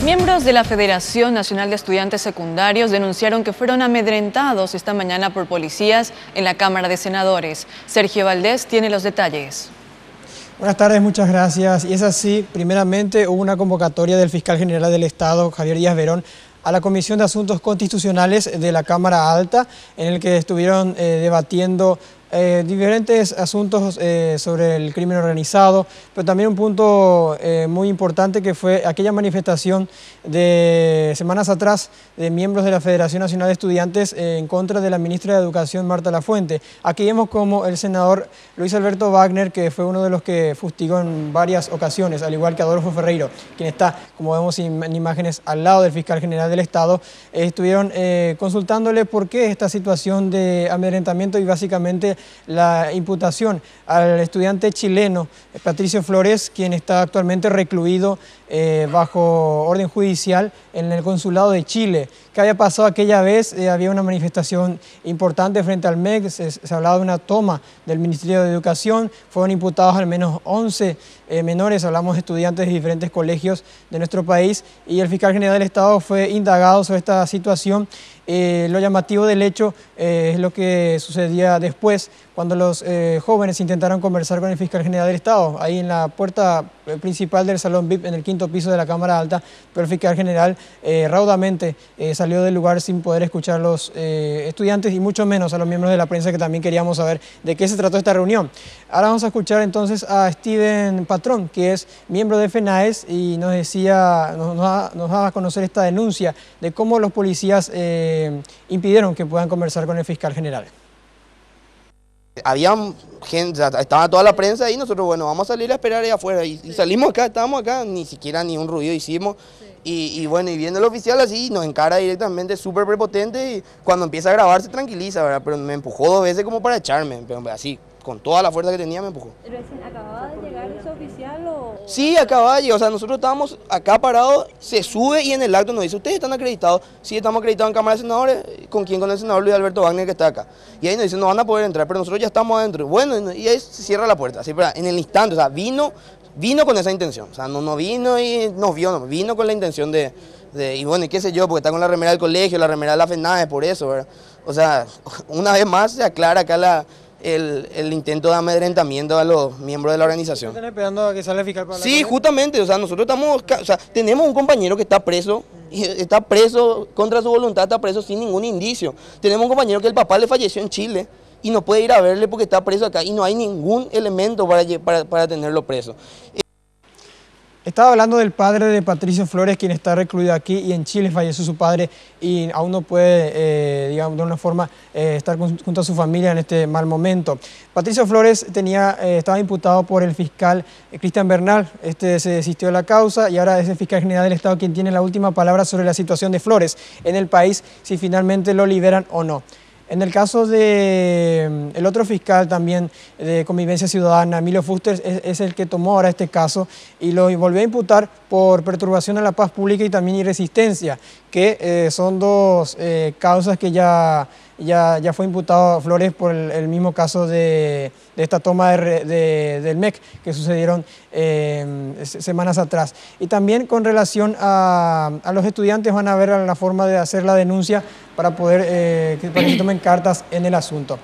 Miembros de la Federación Nacional de Estudiantes Secundarios denunciaron que fueron amedrentados esta mañana por policías en la Cámara de Senadores. Sergio Valdés tiene los detalles. Buenas tardes, muchas gracias. Y es así, primeramente hubo una convocatoria del fiscal general del Estado, Javier Díaz Verón, a la Comisión de Asuntos Constitucionales de la Cámara Alta, en el que estuvieron debatiendo diferentes asuntos sobre el crimen organizado, pero también un punto muy importante que fue aquella manifestación de semanas atrás de miembros de la Federación Nacional de Estudiantes en contra de la ministra de Educación, Marta Lafuente. Aquí vemos como el senador Luis Alberto Wagner, que fue uno de los que fustigó en varias ocasiones, al igual que Adolfo Ferreiro, quien está, como vemos en imágenes, al lado del fiscal general del Estado, estuvieron consultándole por qué esta situación de amedrentamiento y básicamente la imputación al estudiante chileno Patricio Flores, quien está actualmente recluido bajo orden judicial en el consulado de Chile. ¿Qué había pasado aquella vez? Había una manifestación importante frente al MEC, se hablaba de una toma del Ministerio de Educación, fueron imputados al menos 11 menores, hablamos de estudiantes de diferentes colegios de nuestro país, y el fiscal general del Estado fue indagado sobre esta situación. Lo llamativo del hecho es lo que sucedía después, cuando los jóvenes intentaron conversar con el fiscal general del Estado, ahí en la puerta principal del salón VIP, en el quinto piso de la Cámara Alta, pero el fiscal general raudamente salió del lugar sin poder escuchar a los estudiantes y mucho menos a los miembros de la prensa, que también queríamos saber de qué se trató esta reunión. Ahora vamos a escuchar entonces a Steven Patrón, que es miembro de FENAES, y nos daba a conocer esta denuncia de cómo los policías impidieron que puedan conversar con el fiscal general. Había gente, estaba toda la prensa ahí, nosotros, bueno, vamos a salir a esperar ahí afuera, y salimos acá, estábamos acá, ni siquiera ni un ruido hicimos, y bueno, y viendo el oficial así, nos encara directamente, súper prepotente, y cuando empieza a grabar se tranquiliza, ¿verdad? Pero me empujó 2 veces como para echarme, pero así, con toda la fuerza que tenía me empujó. ¿Recién acababa de llegar ese oficial o...? Sí, acababa de llegar, o sea, nosotros estábamos acá parados, se sube y en el acto nos dice, ¿ustedes están acreditados? Sí, estamos acreditados en Cámara de Senadores. ¿Con quién? Con el senador Luis Alberto Wagner, que está acá. Y ahí nos dicen, no van a poder entrar, pero nosotros ya estamos adentro. Bueno, y ahí se cierra la puerta, así, en el instante, o sea, vino con esa intención, o sea, no vino y nos vio, no, vino con la intención y bueno, y qué sé yo, porque está con la remera del colegio, la remera de la FENAES, por eso, ¿verdad? O sea, una vez más se aclara acá el intento de amedrentamiento a los miembros de la organización. ¿Están esperando a que salga el fiscal para hablar con Sí, él? justamente, o sea, nosotros tenemos un compañero que está preso contra su voluntad, está preso sin ningún indicio. Tenemos un compañero que el papá le falleció en Chile y no puede ir a verle porque está preso acá y no hay ningún elemento para tenerlo preso. Estaba hablando del padre de Patricio Flores, quien está recluido aquí, y en Chile falleció su padre y aún no puede, digamos, de una forma estar junto a su familia en este mal momento. Patricio Flores estaba imputado por el fiscal Cristian Bernal. Este se desistió de la causa y ahora es el fiscal general del Estado quien tiene la última palabra sobre la situación de Flores en el país, si finalmente lo liberan o no. En el caso del otro fiscal también de Convivencia Ciudadana, Emilio Fuster, es el que tomó ahora este caso y lo volvió a imputar por perturbación a la paz pública y también irresistencia, que son dos causas que ya fue imputado Flores por el mismo caso de esta toma del MEC que sucedieron semanas atrás. Y también con relación a los estudiantes, van a ver la forma de hacer la denuncia para poder que se tomen cartas en el asunto.